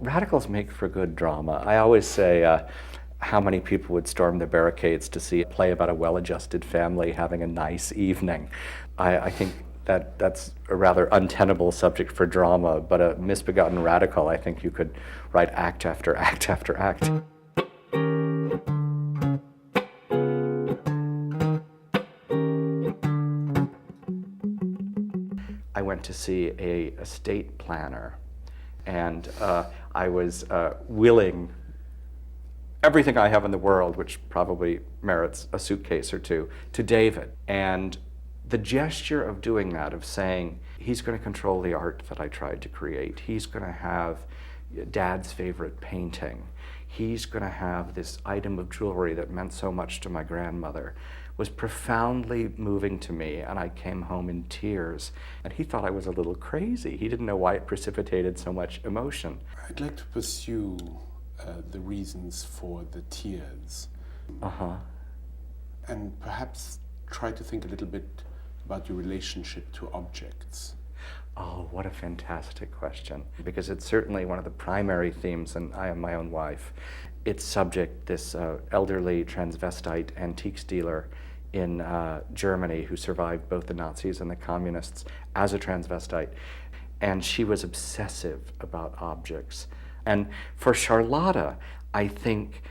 Radicals make for good drama. I always say how many people would storm the barricades to see a play about a well-adjusted family having a nice evening. I think that's a rather untenable subject for drama, but a misbegotten radical, I think you could write act after act after act. I went to see a estate planner, and I was willing everything I have in the world, which probably merits a suitcase or two, to David. And the gesture of doing that, of saying, he's going to control the art that I tried to create. He's going to have Dad's favorite painting. He's going to have this item of jewelry that meant so much to my grandmother, was profoundly moving to me, and I came home in tears. And he thought I was a little crazy. He didn't know why it precipitated so much emotion. I'd like to pursue the reasons for the tears. And perhaps try to think a little bit about your relationship to objects. Oh, what a fantastic question. Because it's certainly one of the primary themes in I Am My Own Wife. Its subject, this elderly transvestite antiques dealer in Germany who survived both the Nazis and the communists as a transvestite. And she was obsessive about objects. And for Charlotta, I think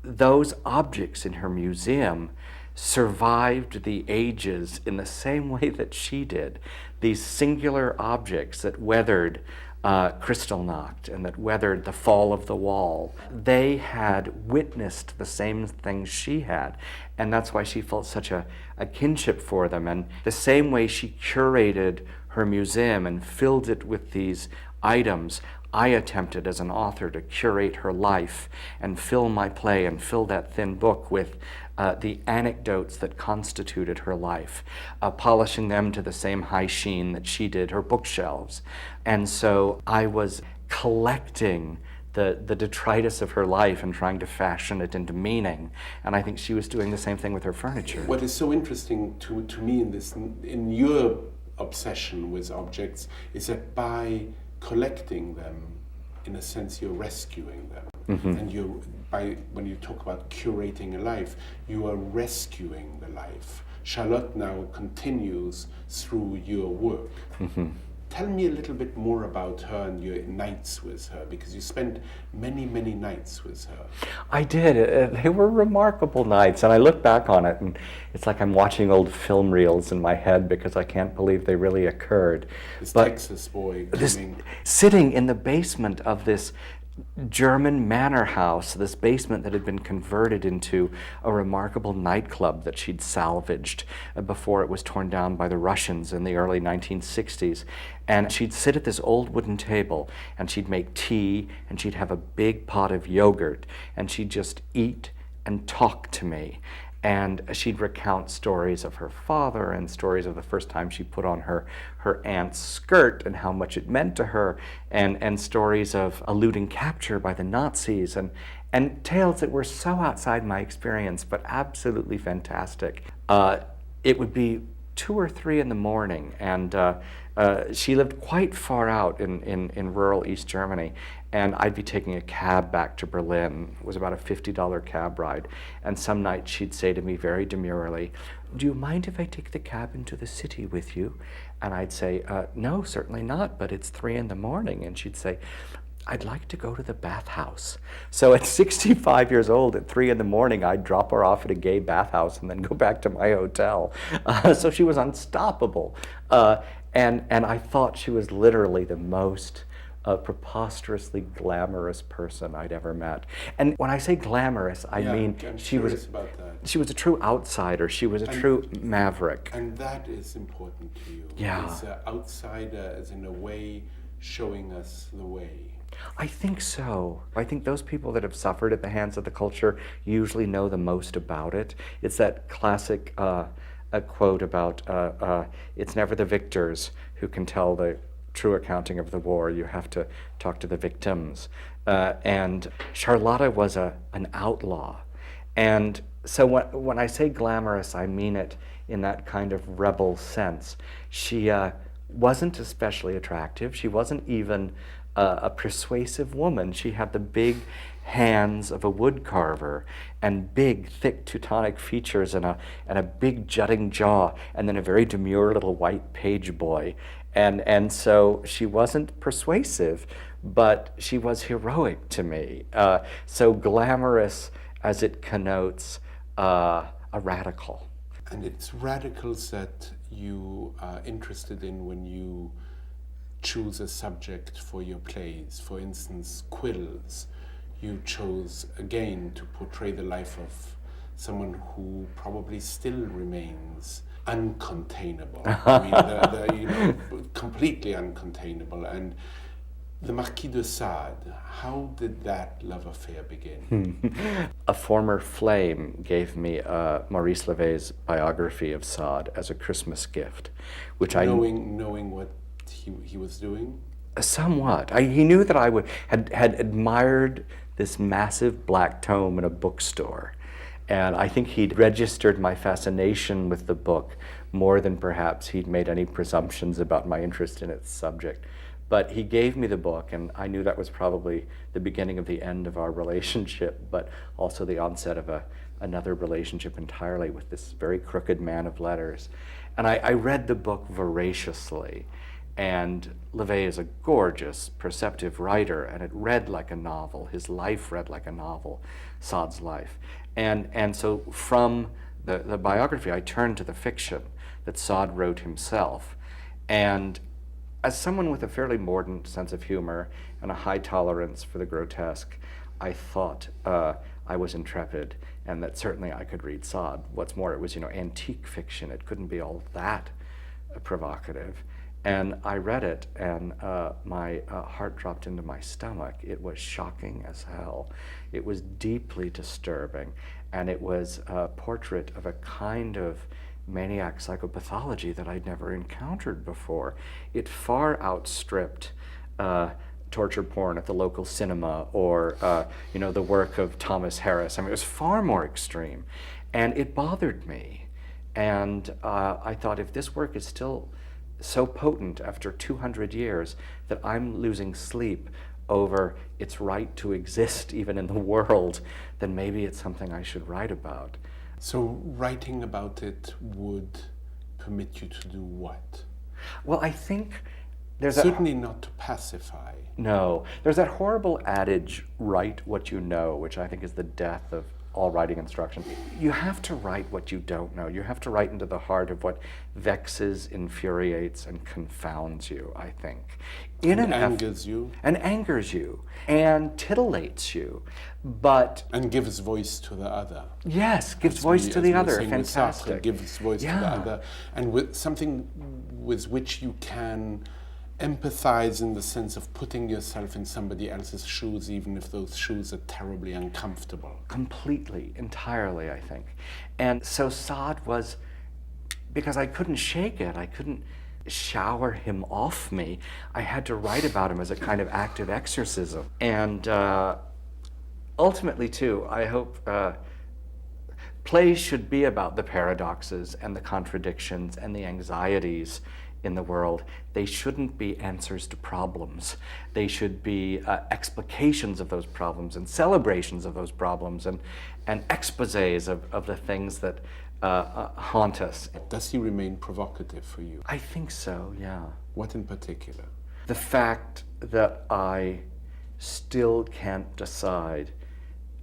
those objects in her museum survived the ages in the same way that she did. These singular objects that weathered Kristallnacht and that weathered the fall of the wall. They had witnessed the same things she had, and that's why she felt such a kinship for them. And the same way she curated her museum and filled it with these items, I attempted as an author to curate her life and fill my play and fill that thin book with the anecdotes that constituted her life, polishing them to the same high sheen that she did her bookshelves. And so I was collecting the detritus of her life and trying to fashion it into meaning. And I think she was doing the same thing with her furniture. What is so interesting to me in your obsession with objects is that by collecting them, in a sense, you're rescuing them. And when you talk about curating a life, you are rescuing the life. Charlotte now continues through your work. Tell me a little bit more about her and your nights with her, because you spent many, many nights with her. I did. They were remarkable nights, and I look back on it, and it's like I'm watching old film reels in my head because I can't believe they really occurred. This Texas boy sitting in the basement of this German manor house, this basement that had been converted into a remarkable nightclub that she'd salvaged before it was torn down by the Russians in the early 1960s. And she'd sit at this old wooden table, and she'd make tea, and she'd have a big pot of yogurt, and she'd just eat and talk to me. And she'd recount stories of her father and stories of the first time she put on her aunt's skirt and how much it meant to her, and stories of eluding capture by the Nazis, and tales that were so outside my experience, but absolutely fantastic. It would be 2 or 3 in the morning, and she lived quite far out in rural East Germany, and I'd be taking a cab back to Berlin. It was about a $50 cab ride, and some nights she'd say to me very demurely, "Do you mind if I take the cab into the city with you?" And I'd say, "No, certainly not, but it's 3 in the morning." And she'd say, "I'd like to go to the bathhouse." So at 65 years old, at 3 in the morning, I'd drop her off at a gay bathhouse and then go back to my hotel. So she was unstoppable. And I thought she was literally the most preposterously glamorous person I'd ever met. And when I say glamorous, I mean she was a true outsider. She was a true maverick. And that is important to you. Yeah. As an outsider, as in a way showing us the way. I think so. I think those people that have suffered at the hands of the culture usually know the most about it. It's that classic quote about it's never the victors who can tell the true accounting of the war. You have to talk to the victims. And Charlotta was an outlaw. And so when I say glamorous, I mean it in that kind of rebel sense. She wasn't especially attractive. She wasn't even a persuasive woman. She had the big hands of a wood carver and big, thick Teutonic features and a big jutting jaw, and then a very demure little white page boy. And so she wasn't persuasive, but she was heroic to me. So glamorous as it connotes a radical. And it's radicals that you are interested in when you choose a subject for your plays. For instance, Quills, you chose again to portray the life of someone who probably still remains uncontainable. I mean, completely uncontainable. And the Marquis de Sade, how did that love affair begin? A former flame gave me Maurice Levé's biography of Sade as a Christmas gift, which knowing what he was doing? Somewhat. He knew that I had admired this massive black tome in a bookstore, and I think he'd registered my fascination with the book more than perhaps he'd made any presumptions about my interest in its subject. But he gave me the book, and I knew that was probably the beginning of the end of our relationship, but also the onset of another relationship entirely with this very crooked man of letters. And I read the book voraciously, and Levé is a gorgeous, perceptive writer, and it read like a novel. His life read like a novel, Sade's life. And so from the biography, I turned to the fiction that Sade wrote himself. And as someone with a fairly mordant sense of humor and a high tolerance for the grotesque, I thought I was intrepid and that certainly I could read Sade. What's more, it was, antique fiction. It couldn't be all that provocative. And I read it, and my heart dropped into my stomach. It was shocking as hell. It was deeply disturbing, and it was a portrait of a kind of maniac psychopathology that I'd never encountered before. It far outstripped torture porn at the local cinema or the work of Thomas Harris. I mean, it was far more extreme, and it bothered me. And I thought, if this work is still so potent after 200 years that I'm losing sleep over its right to exist even in the world, then maybe it's something I should write about. So writing about it would permit you to do what? Well, I think there's certainly not to pacify. No. There's that horrible adage, write what you know, which I think is the death of all writing instruction. You have to write what you don't know. You have to write into the heart of what vexes, infuriates, and confounds you, I think. Angers you. And angers you. And titillates you. But... And gives voice to the other. Yes, gives voice to the other. Fantastic. Gives voice to the other. And with something with which you can empathize in the sense of putting yourself in somebody else's shoes, even if those shoes are terribly uncomfortable. Completely, entirely, I think. And so Sade was, because I couldn't shake it, I couldn't shower him off me, I had to write about him as a kind of active exorcism. And ultimately, too, I hope plays should be about the paradoxes and the contradictions and the anxieties in the world. They shouldn't be answers to problems. They should be explications of those problems and celebrations of those problems and exposés of the things that haunt us. Does he remain provocative for you? I think so, yeah. What in particular? The fact that I still can't decide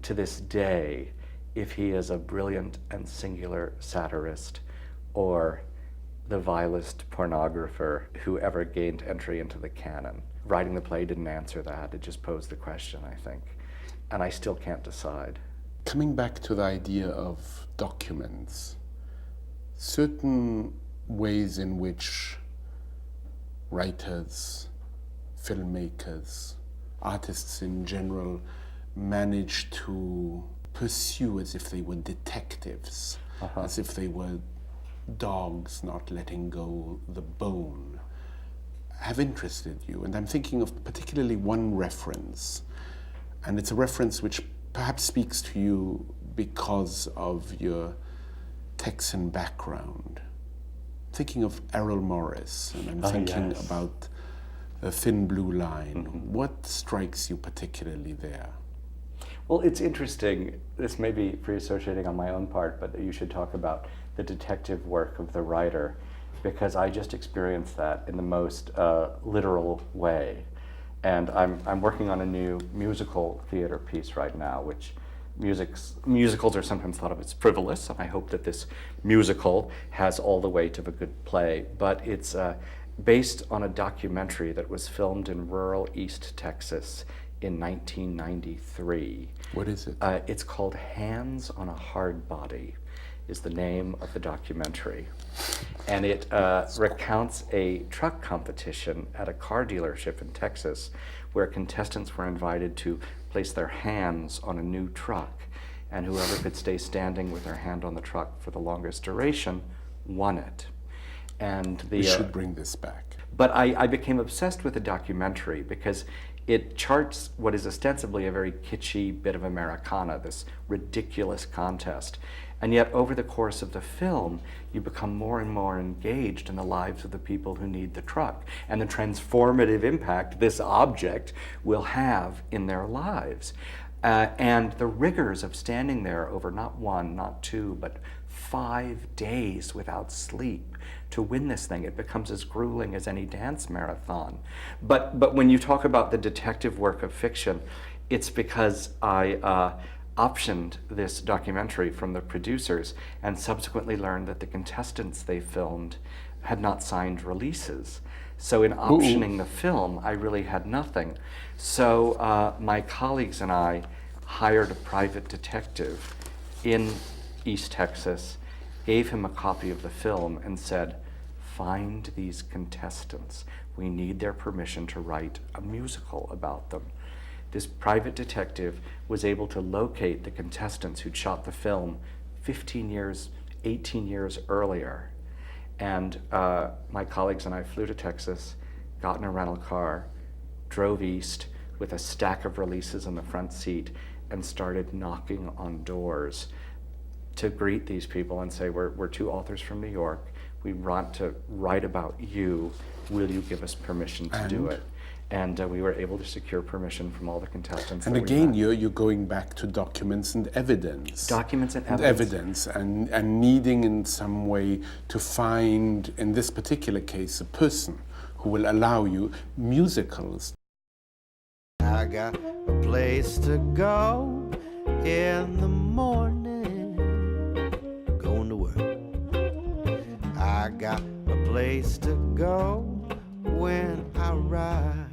to this day if he is a brilliant and singular satirist or the vilest pornographer who ever gained entry into the canon. Writing the play didn't answer that. It just posed the question, I think. And I still can't decide. Coming back to the idea of documents, certain ways in which writers, filmmakers, artists in general manage to pursue as if they were detectives, as if they were dogs not letting go the bone, have interested you. And I'm thinking of particularly one reference, and it's a reference which perhaps speaks to you because of your Texan background. Thinking of Errol Morris, and I'm thinking about a thin blue line. What strikes you particularly there? Well, it's interesting. This may be pre-associating on my own part, but you should talk about the detective work of the writer, because I just experienced that in the most literal way. And I'm working on a new musical theater piece right now, which musicals are sometimes thought of as frivolous, and I hope that this musical has all the weight of a good play. But it's based on a documentary that was filmed in rural East Texas in 1993. What is it? It's called Hands on a Hardbody, is the name of the documentary. And it recounts a truck competition at a car dealership in Texas where contestants were invited to place their hands on a new truck, and whoever could stay standing with their hand on the truck for the longest duration won it. And we should bring this back. But I became obsessed with the documentary because it charts what is ostensibly a very kitschy bit of Americana, this ridiculous contest. And yet, over the course of the film, you become more and more engaged in the lives of the people who need the truck and the transformative impact this object will have in their lives. And the rigors of standing there over not one, not two, but 5 days without sleep to win this thing. It becomes as grueling as any dance marathon. But when you talk about the detective work of fiction, it's because I optioned this documentary from the producers and subsequently learned that the contestants they filmed had not signed releases. So in optioning the film, I really had nothing. So my colleagues and I hired a private detective in East Texas, gave him a copy of the film and said, find these contestants. We need their permission to write a musical about them. This private detective was able to locate the contestants who'd shot the film 15 years, 18 years earlier. And my colleagues and I flew to Texas, got in a rental car, drove east with a stack of releases in the front seat, and started knocking on doors to greet these people and say, we're two authors from New York. We want to write about you. Will you give us permission to do it? And we were able to secure permission from all the contestants. And again, you're going back to documents and evidence. Documents and evidence. And needing in some way to find, in this particular case, a person who will allow you musicals. I got a place to go in the morning, going to work. I got a place to go when I ride.